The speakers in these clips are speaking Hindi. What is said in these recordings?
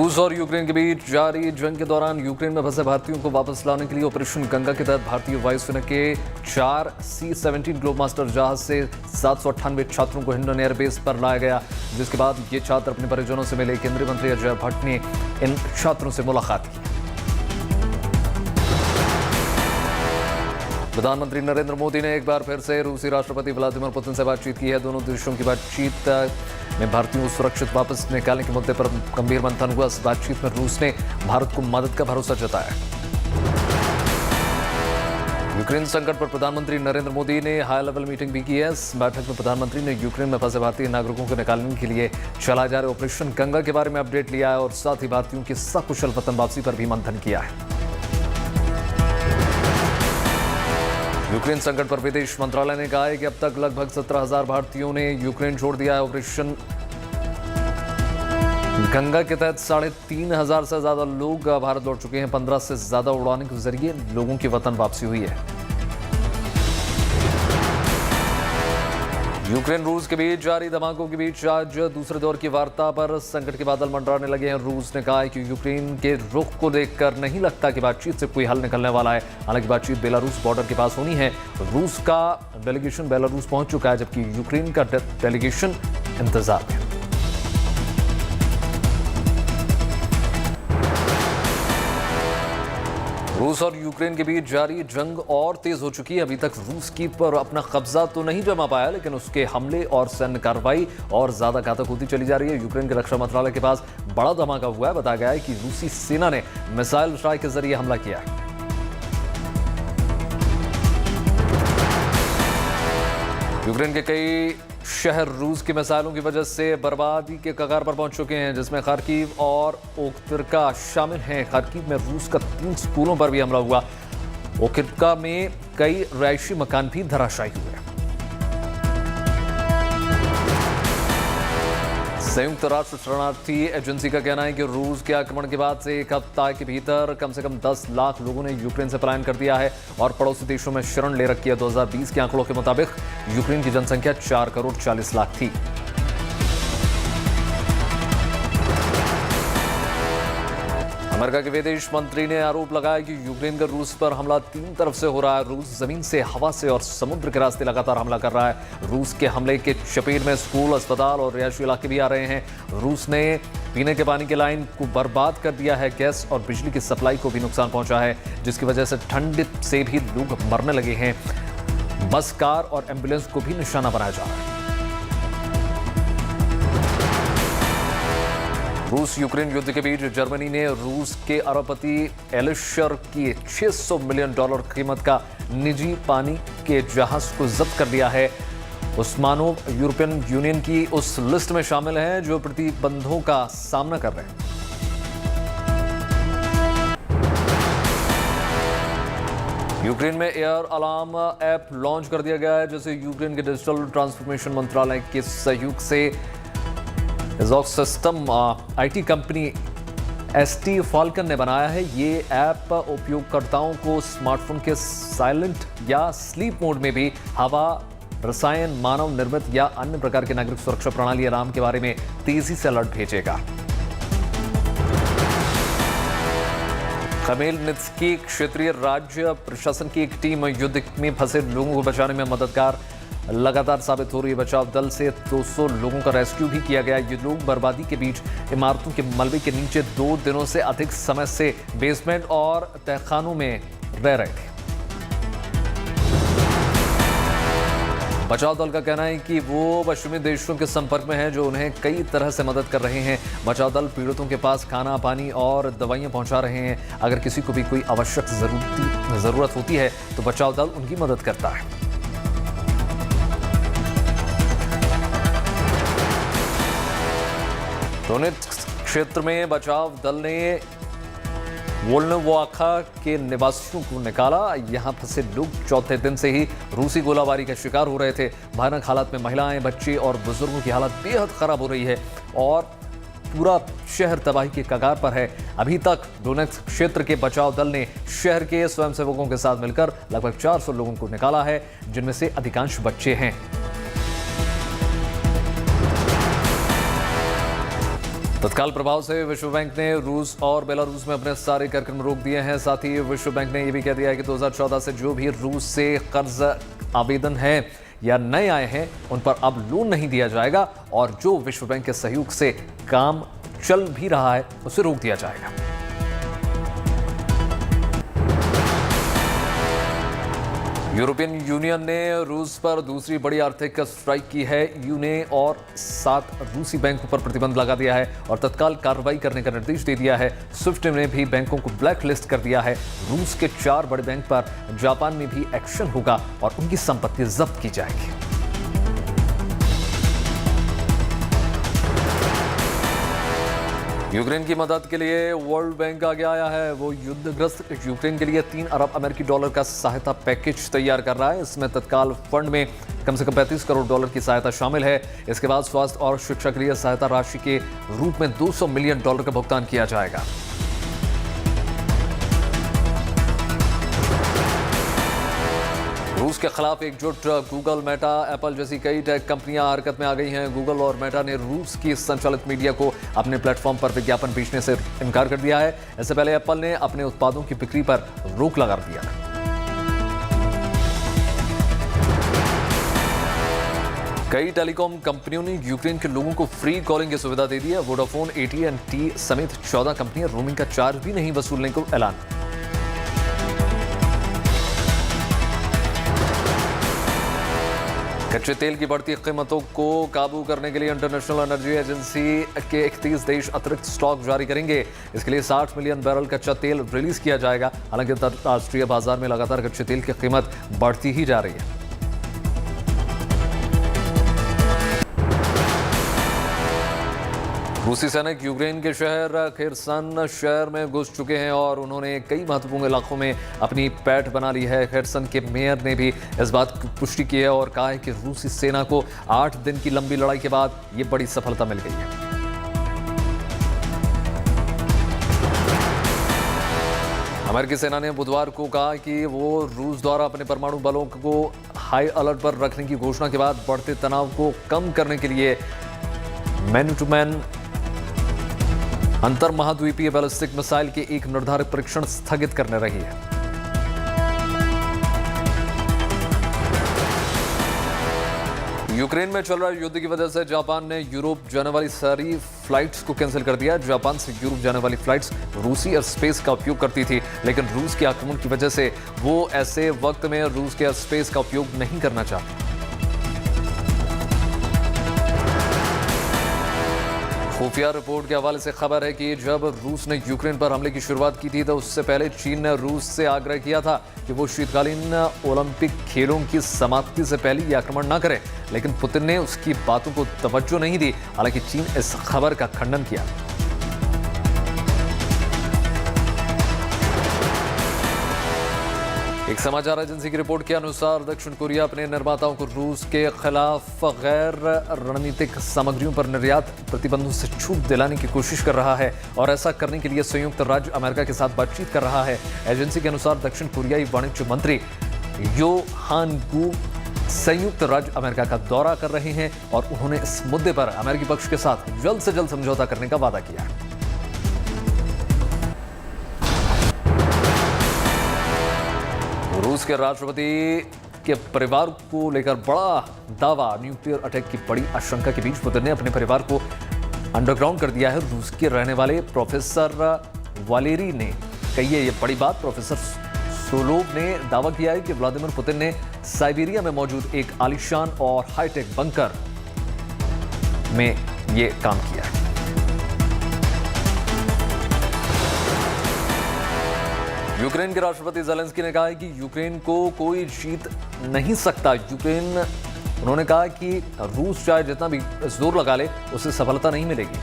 रूस और यूक्रेन के बीच जारी जंग के दौरान यूक्रेन में फंसे भारतीयों को वापस लाने के लिए ऑपरेशन गंगा के तहत भारतीय वायुसेना के 4 C-17 ग्लोबमास्टर जहाज से 798 छात्रों को हिंडन एयरबेस पर लाया गया, जिसके बाद ये छात्र अपने परिजनों से मिले। केंद्रीय मंत्री अजय भट्ट ने इन छात्रों से मुलाकात की। प्रधानमंत्री नरेंद्र मोदी ने एक बार फिर से रूसी राष्ट्रपति व्लादिमीर पुतिन से बातचीत की है। दोनों देशों की बातचीत में भारतीयों को सुरक्षित वापस निकालने के मुद्दे पर गंभीर मंथन हुआ। इस बातचीत में रूस ने भारत को मदद का भरोसा जताया। यूक्रेन संकट पर प्रधानमंत्री नरेंद्र मोदी ने हाई लेवल मीटिंग भी की है। इस बैठक में प्रधानमंत्री ने यूक्रेन में फंसे भारतीय नागरिकों को निकालने के लिए चलाए जा रहे ऑपरेशन गंगा के बारे में अपडेट लिया है और साथ ही भारतीयों की सकुशल वतन वापसी पर भी मंथन किया है। यूक्रेन संकट पर विदेश मंत्रालय ने कहा है कि अब तक लगभग 17,000 भारतीयों ने यूक्रेन छोड़ दिया है। ऑपरेशन गंगा के तहत 3,500 से ज्यादा लोग भारत लौट चुके हैं। 15 से ज्यादा उड़ानों के जरिए लोगों की वतन वापसी हुई है। यूक्रेन रूस के बीच जारी धमाकों के बीच आज दूसरे दौर की वार्ता पर संकट के बादल मंडराने लगे हैं। रूस ने कहा है कि यूक्रेन के रुख को देखकर नहीं लगता कि बातचीत से कोई हल निकलने वाला है। हालांकि बातचीत बेलारूस बॉर्डर के पास होनी है। रूस का डेलीगेशन बेलारूस पहुंच चुका है, जबकि यूक्रेन का डेलीगेशन इंतजार में। रूस और यूक्रेन के बीच जारी जंग और तेज हो चुकी है। अभी तक रूस की पर अपना कब्जा तो नहीं जमा पाया, लेकिन उसके हमले और सैन्य कार्रवाई और ज्यादा घातक होती चली जा रही है। यूक्रेन के रक्षा मंत्रालय के पास बड़ा धमाका हुआ है। बताया गया है कि रूसी सेना ने मिसाइल स्ट्राइक के जरिए हमला किया है। यूक्रेन के कई शहर रूस की मिसाइलों की वजह से बर्बादी के कगार पर पहुंच चुके हैं, जिसमें खार्किव और ओक्तिर्का शामिल हैं। खार्किव में रूस का 3 स्कूलों पर भी हमला हुआ। ओक्तिर्का में कई रिहायशी मकान भी धराशायी हुए। संयुक्त राष्ट्र शरणार्थी एजेंसी का कहना है कि रूस के आक्रमण के बाद से एक हफ्ता के भीतर कम से कम 10 लाख लोगों ने यूक्रेन से पलायन कर दिया है और पड़ोसी देशों में शरण ले रखी है। 2020 के आंकड़ों के मुताबिक यूक्रेन की जनसंख्या 4 करोड़ 40 लाख थी। अमेरिका के विदेश मंत्री ने आरोप लगाया कि यूक्रेन का रूस पर हमला 3 तरफ से हो रहा है। रूस जमीन से, हवा से और समुद्र के रास्ते लगातार हमला कर रहा है। रूस के हमले के चपेट में स्कूल, अस्पताल और रिहायशी इलाके भी आ रहे हैं। रूस ने पीने के पानी की लाइन को बर्बाद कर दिया है। गैस और बिजली की सप्लाई को भी नुकसान पहुंचा है, जिसकी वजह से ठंड से भी लोग मरने लगे हैं। बस, कार और एम्बुलेंस को भी निशाना बनाया जा रहा है। रूस यूक्रेन युद्ध के बीच जर्मनी ने रूस के अरबपति एलिशर की $600 मिलियन कीमत का निजी पानी के जहाज को जब्त कर लिया है। उस्मानोव यूरोपियन यूनियन की उस लिस्ट में शामिल हैं जो प्रतिबंधों का सामना कर रहे हैं। यूक्रेन में एयर अलार्म ऐप लॉन्च कर दिया गया है, जिसे यूक्रेन के डिजिटल ट्रांसफॉर्मेशन मंत्रालय के सहयोग से system IT company ST falcon ने बनाया है। ये ऐप उपयोगकर्ताओं को स्मार्टफोन के साइलेंट या स्लीप मोड में भी हवा, रसायन, मानव निर्मित या अन्य प्रकार के नागरिक सुरक्षा प्रणाली अलार्म के बारे में तेजी से अलर्ट भेजेगा। खमेलनित्स्की क्षेत्रीय राज्य प्रशासन की एक टीम युद्ध में फंसे लोगों को बचाने में मददगार लगातार साबित हो रही है। बचाव दल से 200 लोगों का रेस्क्यू भी किया गया। ये लोग बर्बादी के बीच इमारतों के मलबे के नीचे 2 दिनों से अधिक समय से बेसमेंट और तहखानों में रह रहे थे। बचाव दल का कहना है कि वो पश्चिमी देशों के संपर्क में हैं, जो उन्हें कई तरह से मदद कर रहे हैं। बचाव दल पीड़ितों के पास खाना, पानी और दवाइयां पहुंचा रहे हैं। अगर किसी को भी कोई आवश्यक जरूरत होती है तो बचाव दल उनकी मदद करता है। डोनेट्स्क क्षेत्र में बचाव दल ने वोल्नोवाखा के निवासियों को निकाला। यहां फंसे लोग चौथे दिन से ही रूसी गोलाबारी का शिकार हो रहे थे। भयानक हालत में महिलाएं, बच्चे और बुजुर्गों की हालत बेहद खराब हो रही है और पूरा शहर तबाही के कगार पर है। अभी तक डोनेट्स्क क्षेत्र के बचाव दल ने शहर के स्वयंसेवकों के साथ मिलकर लगभग 400 लोगों को निकाला है, जिनमें से अधिकांश बच्चे हैं। तत्काल प्रभाव से विश्व बैंक ने रूस और बेलारूस में अपने सारे कार्यक्रम रोक दिए हैं। साथ ही विश्व बैंक ने यह भी कह दिया है कि 2014 से जो भी रूस से कर्ज आवेदन है या नए आए हैं उन पर अब लोन नहीं दिया जाएगा और जो विश्व बैंक के सहयोग से काम चल भी रहा है उसे रोक दिया जाएगा। यूरोपियन यूनियन ने रूस पर दूसरी बड़ी आर्थिक स्ट्राइक की है। यूए ने और 7 रूसी बैंकों पर प्रतिबंध लगा दिया है और तत्काल कार्रवाई करने का निर्देश दे दिया है। स्विफ्ट ने भी बैंकों को ब्लैक लिस्ट कर दिया है। रूस के 4 बड़े बैंक पर जापान में भी एक्शन होगा और उनकी संपत्ति जब्त की जाएगी। यूक्रेन की मदद के लिए वर्ल्ड बैंक आगे आया है। वो युद्धग्रस्त यूक्रेन के लिए 3 अरब अमेरिकी डॉलर का सहायता पैकेज तैयार कर रहा है। इसमें तत्काल फंड में कम से कम 35 करोड़ डॉलर की सहायता शामिल है। इसके बाद स्वास्थ्य और शिक्षा के लिए सहायता राशि के रूप में 200 मिलियन डॉलर का भुगतान किया जाएगा। रूस के खिलाफ एकजुट गूगल, मेटा, एप्पल जैसी कई टेक कंपनियां हरकत में आ गई हैं। गूगल और मेटा ने रूस की संचालित मीडिया को अपने प्लेटफॉर्म पर विज्ञापन बेचने से इनकार कर दिया है। इससे पहले एप्पल ने अपने उत्पादों की बिक्री पर रोक लगा दिया। कई टेलीकॉम कंपनियों ने यूक्रेन के लोगों को फ्री कॉलिंग की सुविधा दे दी है। वोडाफोन, AT&T समेत 14 कंपनियां रोमिंग का चार्ज भी नहीं वसूलने को ऐलान। कच्चे तेल की बढ़ती कीमतों को काबू करने के लिए इंटरनेशनल एनर्जी एजेंसी के 31 देश अतिरिक्त स्टॉक जारी करेंगे। इसके लिए 60 मिलियन बैरल कच्चा तेल रिलीज किया जाएगा। हालांकि अंतरराष्ट्रीय बाजार में लगातार कच्चे तेल की कीमत बढ़ती ही जा रही है। रूसी सैनिक यूक्रेन के शहर खेरसन शहर में घुस चुके हैं और उन्होंने कई महत्वपूर्ण इलाकों में अपनी पैठ बना ली है। खेरसन के मेयर ने भी इस बात की पुष्टि की है और कहा है कि रूसी सेना को 8 दिन की लंबी लड़ाई के बाद ये बड़ी सफलता मिल गई है। अमेरिकी सेना ने बुधवार को कहा कि वो रूस द्वारा अपने परमाणु बलों को हाई अलर्ट पर रखने की घोषणा के बाद बढ़ते तनाव को कम करने के लिए मैन टू मैन अंतर महाद्वीपीय बैलिस्टिक मिसाइल के एक निर्धारित परीक्षण स्थगित करने रही है। यूक्रेन में चल रहे युद्ध की वजह से जापान ने यूरोप जाने वाली सारी फ्लाइट्स को कैंसिल कर दिया। जापान से यूरोप जाने वाली फ्लाइट्स रूसी एयर स्पेस का उपयोग करती थी, लेकिन रूस के आक्रमण की वजह से वो ऐसे वक्त में रूस के एयर स्पेस का उपयोग नहीं करना चाहते। खुफिया रिपोर्ट के हवाले से खबर है कि जब रूस ने यूक्रेन पर हमले की शुरुआत की थी तो उससे पहले चीन ने रूस से आग्रह किया था कि वो शीतकालीन ओलंपिक खेलों की समाप्ति से पहले ये आक्रमण न करे, लेकिन पुतिन ने उसकी बातों को तवज्जो नहीं दी। हालांकि चीन इस खबर का खंडन किया। एक समाचार एजेंसी की रिपोर्ट के अनुसार दक्षिण कोरिया अपने निर्माताओं को रूस के खिलाफ गैर रणनीतिक सामग्रियों पर निर्यात प्रतिबंधों से छूट दिलाने की कोशिश कर रहा है और ऐसा करने के लिए संयुक्त राज्य अमेरिका के साथ बातचीत कर रहा है। एजेंसी के अनुसार दक्षिण कोरियाई वाणिज्य मंत्री यो हान गू संयुक्त राज्य अमेरिका का दौरा कर रहे हैं और उन्होंने इस मुद्दे पर अमेरिकी पक्ष के साथ जल्द से जल्द समझौता करने का वादा किया है। रूस के राष्ट्रपति के परिवार को लेकर बड़ा दावा, न्यूक्लियर अटैक की बड़ी आशंका के बीच पुतिन ने अपने परिवार को अंडरग्राउंड कर दिया है। रूस के रहने वाले प्रोफेसर वालेरी ने कही है ये बड़ी बात। प्रोफेसर सोलोव ने दावा किया है कि व्लादिमीर पुतिन ने साइबेरिया में मौजूद एक आलीशान और हाईटेक बंकर में ये काम किया है। यूक्रेन के राष्ट्रपति ज़ेलेंस्की ने कहा है कि यूक्रेन को कोई जीत नहीं सकता। उन्होंने कहा कि रूस चाहे जितना भी जोर लगा ले उसे सफलता नहीं मिलेगी।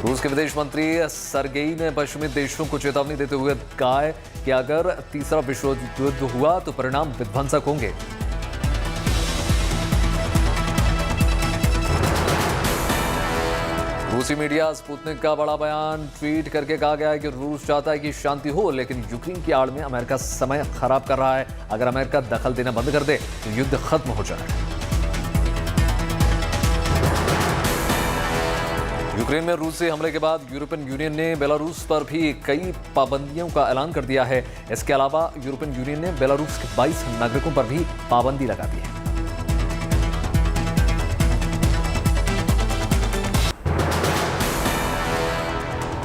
रूस के विदेश मंत्री सरगेई ने पश्चिमी देशों को चेतावनी देते हुए कहा है कि अगर तीसरा विश्व युद्ध हुआ तो परिणाम विध्वंसक होंगे। रूस रूसी मीडिया स्पुतनिक का बड़ा बयान ट्वीट करके कहा गया है कि रूस चाहता है कि शांति हो, लेकिन यूक्रेन की आड़ में अमेरिका समय खराब कर रहा है। अगर अमेरिका दखल देना बंद कर दे तो युद्ध खत्म हो जाएगा। यूक्रेन में रूसी हमले के बाद यूरोपियन यूनियन ने बेलारूस पर भी कई पाबंदियों का ऐलान कर दिया है। इसके अलावा यूरोपियन यूनियन ने बेलारूस के 22 नागरिकों पर भी पाबंदी लगा दी है।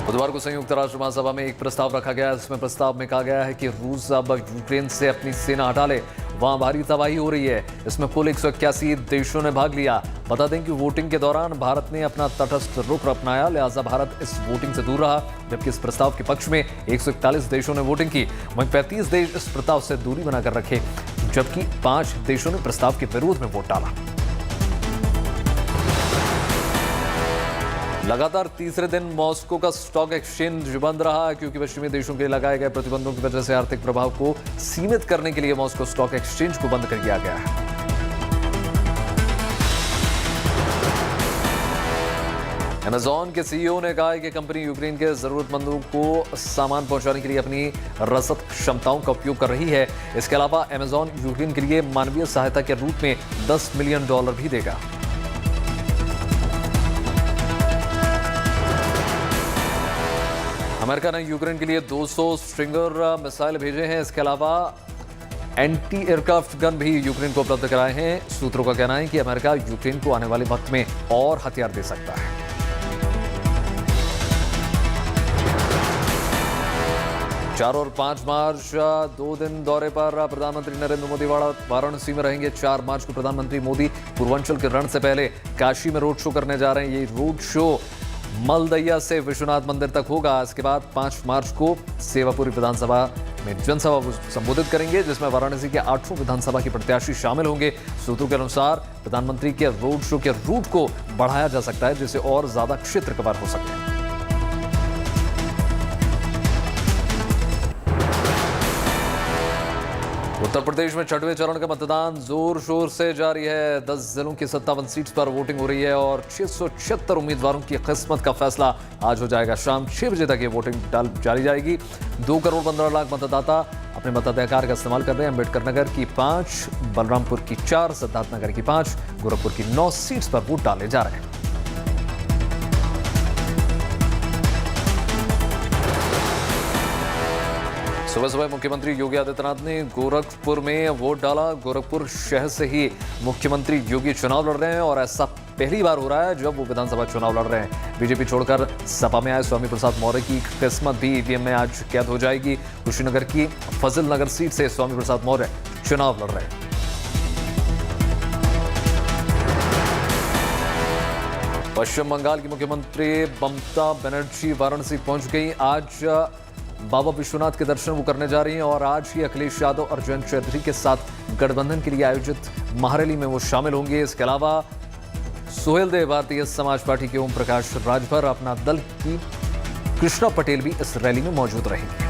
बुधवार को संयुक्त राष्ट्र महासभा में एक प्रस्ताव रखा गया। इसमें प्रस्ताव में कहा गया है कि रूस अब यूक्रेन से अपनी सेना हटा ले, वहां भारी तबाही हो रही है। इसमें कुल 181 देशों ने भाग लिया। बता दें कि वोटिंग के दौरान भारत ने अपना तटस्थ रुख अपनाया, लिहाजा भारत इस वोटिंग से दूर रहा। जबकि इस प्रस्ताव के पक्ष में 141 देशों ने वोटिंग की, वहीं 35 देश इस प्रस्ताव से दूरी बनाकर रखे, जबकि 5 देशों ने प्रस्ताव के विरोध में वोट डाला। लगातार तीसरे दिन मॉस्को का स्टॉक एक्सचेंज बंद रहा, क्योंकि पश्चिमी देशों के लगाए गए प्रतिबंधों की वजह से आर्थिक प्रभाव को सीमित करने के लिए मॉस्को स्टॉक एक्सचेंज को बंद कर दिया गया है। अमेज़न के सीईओ ने कहा है कि कंपनी यूक्रेन के जरूरतमंदों को सामान पहुंचाने के लिए अपनी रसद क्षमताओं का उपयोग कर रही है। इसके अलावा अमेज़न यूक्रेन के लिए मानवीय सहायता के रूप में $10 मिलियन भी देगा। अमेरिका ने यूक्रेन के लिए 200 स्ट्रिंगर मिसाइल भेजे हैं। इसके अलावा एंटी एयरक्राफ्ट गन भी यूक्रेन को उपलब्ध कराए हैं। सूत्रों का कहना है कि अमेरिका यूक्रेन को आने वाले वक्त में और हथियार दे सकता है। 4 और 5 मार्च 2 दिन दौरे पर प्रधानमंत्री नरेंद्र मोदी वाराणसी में रहेंगे। 4 मार्च को प्रधानमंत्री मोदी पूर्वांचल के रण से पहले काशी में रोड शो करने जा रहे हैं। ये रोड शो मलदैया से विश्वनाथ मंदिर तक होगा। इसके बाद 5 मार्च को सेवापुरी विधानसभा में जनसभा को संबोधित करेंगे, जिसमें वाराणसी के 8 विधानसभा के प्रत्याशी शामिल होंगे। सूत्रों के अनुसार प्रधानमंत्री के रोड शो के रूट को बढ़ाया जा सकता है, जिससे और ज्यादा क्षेत्र कवर हो सके। उत्तर प्रदेश में 6वें चरण का मतदान जोर शोर से जारी है। 10 जिलों की 57 सीट्स पर वोटिंग हो रही है और 676 उम्मीदवारों की किस्मत का फैसला आज हो जाएगा। शाम 6 बजे तक ये वोटिंग जारी जाएगी। 2 करोड़ 15 लाख मतदाता अपने मताधिकार का इस्तेमाल कर रहे हैं। अम्बेडकर नगर की 5, बलरामपुर की 4, सिद्धार्थनगर की 5, गोरखपुर की 9 सीट्स पर वोट डाले जा रहे हैं। सुबह सुबह मुख्यमंत्री योगी आदित्यनाथ ने गोरखपुर में वोट डाला। गोरखपुर शहर से ही मुख्यमंत्री योगी चुनाव लड़ रहे हैं और ऐसा पहली बार हो रहा है जब वो विधानसभा चुनाव लड़ रहे हैं। बीजेपी छोड़कर सपा में आए स्वामी प्रसाद मौर्य की किस्मत भी ईवीएम में आज कैद हो जाएगी। कुशीनगर की फजल नगर सीट से स्वामी प्रसाद मौर्य चुनाव लड़ रहे हैं। पश्चिम बंगाल की मुख्यमंत्री ममता बनर्जी वाराणसी पहुंच गई। आज बाबा विश्वनाथ के दर्शन वो करने जा रही हैं और आज ही अखिलेश यादव और जयंत चौधरी के साथ गठबंधन के लिए आयोजित महारैली में वो शामिल होंगे। इसके अलावा सोहेल देव भारतीय समाज पार्टी के ओम प्रकाश राजभर, अपना दल की कृष्णा पटेल भी इस रैली में मौजूद रहेंगे।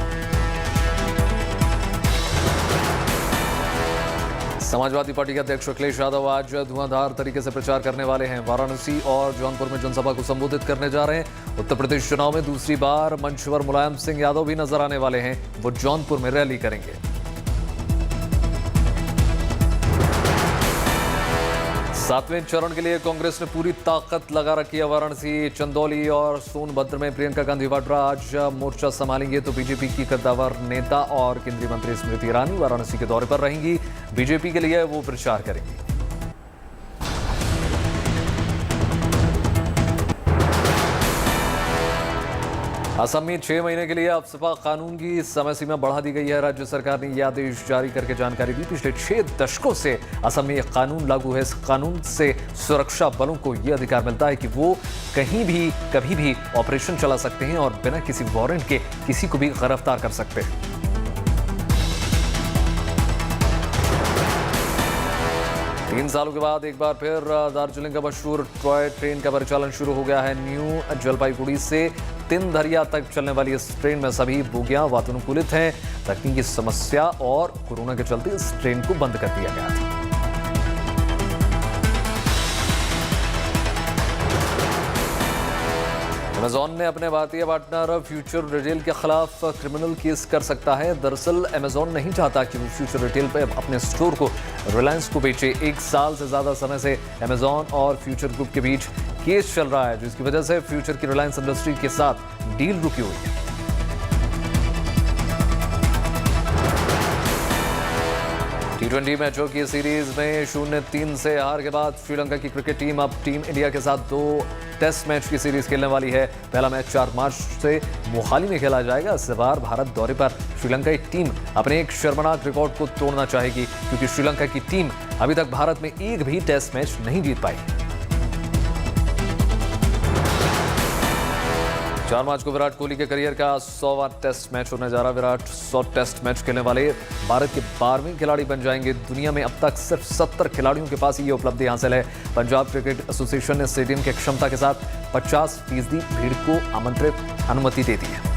समाजवादी पार्टी के अध्यक्ष अखिलेश यादव आज धुआंधार तरीके से प्रचार करने वाले हैं। वाराणसी और जौनपुर में जनसभा को संबोधित करने जा रहे हैं। उत्तर प्रदेश चुनाव में दूसरी बार मंच पर मुलायम सिंह यादव भी नजर आने वाले हैं। वो जौनपुर में रैली करेंगे। सातवें चरण के लिए कांग्रेस ने पूरी ताकत लगा रखी है। वाराणसी, चंदौली और सोनभद्र में प्रियंका गांधी वाड्रा आज मोर्चा संभालेंगे, तो बीजेपी की कद्दावर नेता और केंद्रीय मंत्री स्मृति ईरानी वाराणसी के दौरे पर रहेंगी। बीजेपी के लिए वो प्रचार करेंगी। असम में 6 महीने के लिए अफस्पा कानून की समय सीमा बढ़ा दी गई है। राज्य सरकार ने यह आदेश जारी करके जानकारी दी। पिछले 6 दशकों से असम में यह कानून लागू है। इस कानून से सुरक्षा बलों को यह अधिकार मिलता है कि वो कहीं भी कभी भी ऑपरेशन चला सकते हैं और बिना किसी वारंट के किसी को भी गिरफ्तार कर सकते हैं। तीन सालों के बाद एक बार फिर दार्जिलिंग का मशहूर टॉय ट्रेन का परिचालन शुरू हो गया है। न्यू जलपाईगुड़ी से तिनधरिया तक चलने वाली इस ट्रेन में सभी बोगियां वातानुकूलित हैं। तकनीकी समस्या और कोरोना के चलते इस ट्रेन को बंद कर दिया गया था। अमेजॉन ने अपने भारतीय पार्टनर फ्यूचर रिटेल के खिलाफ क्रिमिनल केस कर सकता है। दरअसल अमेजॉन नहीं चाहता कि वो फ्यूचर रिटेल पर अपने स्टोर को रिलायंस को बेचे। 1 साल से ज्यादा समय से अमेजॉन और फ्यूचर ग्रुप के बीच केस चल रहा है, जिसकी वजह से फ्यूचर की रिलायंस इंडस्ट्री के साथ डील रुकी हुई है। T20 मैचों की सीरीज में 0-3 से हार के बाद श्रीलंका की क्रिकेट टीम अब टीम इंडिया के साथ 2 टेस्ट मैच की सीरीज खेलने वाली है। पहला मैच 4 मार्च से मोहाली में खेला जाएगा। इस बार भारत दौरे पर श्रीलंकाई टीम अपने एक शर्मनाक रिकॉर्ड को तोड़ना चाहेगी, क्योंकि श्रीलंका की टीम अभी तक भारत में एक भी टेस्ट मैच नहीं जीत पाई। 4 मार्च को विराट कोहली के करियर का 100वां टेस्ट मैच होने जा रहा है। विराट 100 टेस्ट मैच खेलने वाले भारत के 12वें खिलाड़ी बन जाएंगे। दुनिया में अब तक सिर्फ 70 खिलाड़ियों के पास ये उपलब्धि हासिल है। पंजाब क्रिकेट एसोसिएशन ने स्टेडियम की क्षमता के साथ 50% भीड़ को आमंत्रित अनुमति दे दी है।